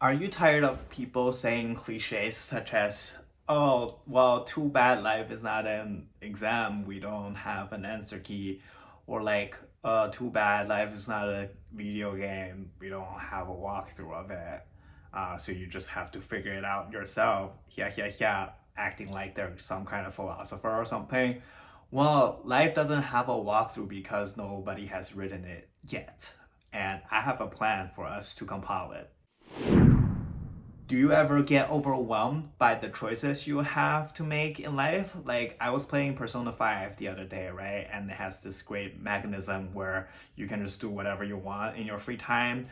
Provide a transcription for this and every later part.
Are you tired of people saying cliches such as, oh, well, too bad life is not an exam, we don't have an answer key, or like, too bad life is not a video game, we don't have a walkthrough of it, so you just have to figure it out yourself, yeah, yeah, yeah, acting like they're some kind of philosopher or something? Well, life doesn't have a walkthrough because nobody has written it yet, and I have a plan for us to compile it. Do you ever get overwhelmed by the choices you have to make in life? Like, I was playing Persona 5 the other day, right? And it has this great mechanism where you can just do whatever you want in your free time.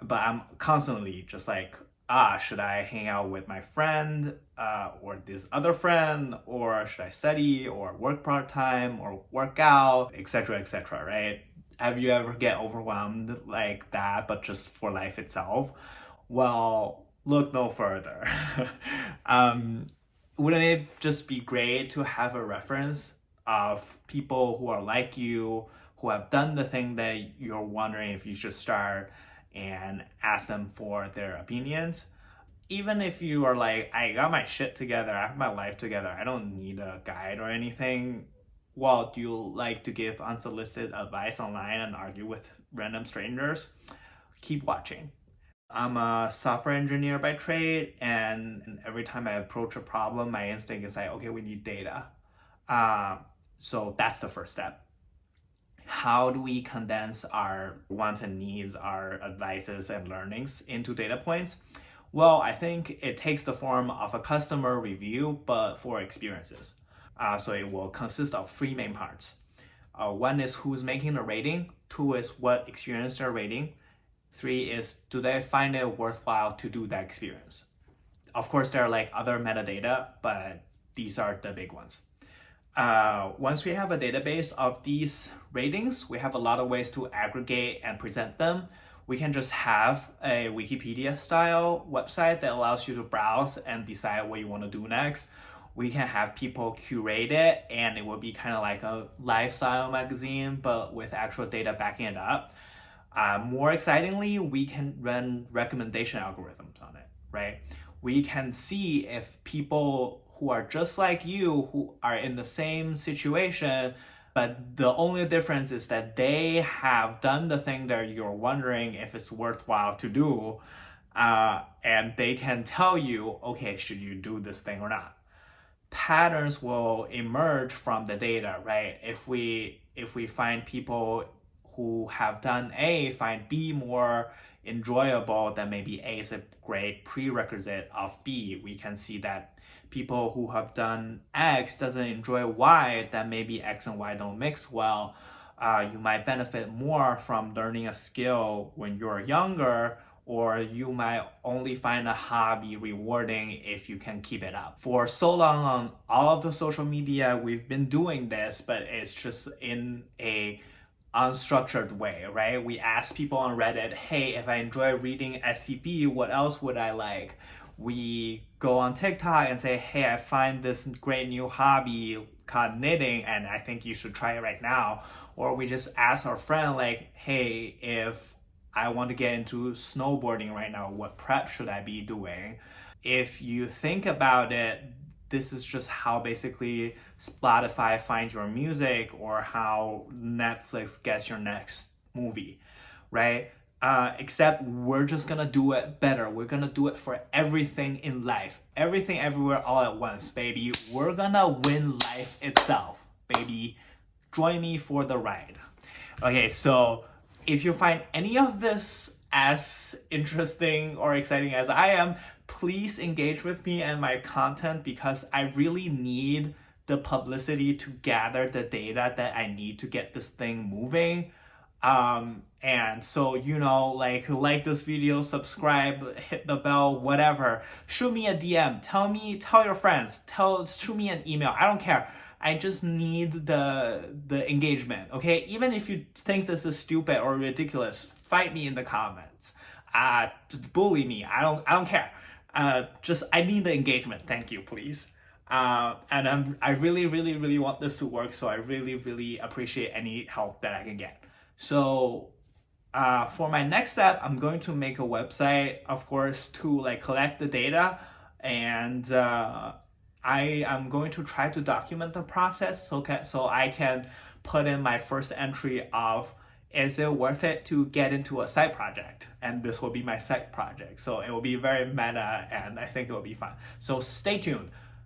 But I'm constantly just like, should I hang out with my friend or this other friend? Or should I study or work part time or work out, etc., etc., right? Have you ever get overwhelmed like that, but just for life itself? Well, look no further. um, wouldn't it just be great to have a reference of people who are like you, who have done the thing that you're wondering if you should start, and ask them for their opinions? Even if you are like, I got my shit together, I have my life together, I don't need a guide or anything. Well, do you like to give unsolicited advice online and argue with random strangers? Keep watching. I'm a software engineer by trade, and every time I approach a problem, my instinct is like, okay, we need data. Uh, so that's the first step. How do we condense our wants and needs, our advices and learnings into data points? Well, I think it takes the form of a customer review, but for experiences. So it will consist of three main parts. One is who's making the rating, two is what experience they're rating, three is, do they find it worthwhile to do that experience? Of course, there are like other metadata, but these are the big ones. Once we have a database of these ratings, we have a lot of ways to aggregate and present them. We can just have a Wikipedia style website that allows you to browse and decide what you want to do next. We can have people curate it, and it will be kind of like a lifestyle magazine, but with actual data backing it up. More excitingly, we can run recommendation algorithms on it, right? We can see if people who are just like you, who are in the same situation, but the only difference is that they have done the thing that you're wondering if it's worthwhile to do, and they can tell you, okay, should you do this thing or not? Patterns will emerge from the data, right? If we find people who have done A find B more enjoyable, then maybe A is a great prerequisite of B. We can see that people who have done X doesn't enjoy Y, then maybe X and Y don't mix well. You might benefit more from learning a skill when you're younger, or you might only find a hobby rewarding if you can keep it up. For so long on all of the social media, we've been doing this, but it's just in a unstructured way, right? We ask people on Reddit, hey, if I enjoy reading SCP, what else would I like? We go on TikTok and say, hey, I find this great new hobby called knitting, and I think you should try it right now. Or we just ask our friend, like, hey, if I want to get into snowboarding right now, what prep should I be doing? If you think about it, this is just how basically Spotify finds your music, or how Netflix gets your next movie, right? Except we're just gonna do it better. We're gonna do it for everything in life. Everything, everywhere, all at once, baby. We're gonna win life itself, baby. Join me for the ride. Okay, so if you find any of this as interesting or exciting as I am, please engage with me and my content, because I really need the publicity to gather the data that I need to get this thing moving. And so, like this video, subscribe, hit the bell, whatever. Shoot me a DM. Tell your friends. Shoot me an email. I don't care. I just need the engagement, okay? Even if you think this is stupid or ridiculous, fight me in the comments. Bully me. I don't care. I need the engagement. Thank you, please. And I really, really, really want this to work. So I really, really appreciate any help that I can get. So for my next step, I'm going to make a website, of course, to like collect the data, and I am going to try to document the process so I can put in my first entry of, is it worth it to get into a side project? And this will be my side project. So it will be very meta, and I think it will be fun. So stay tuned.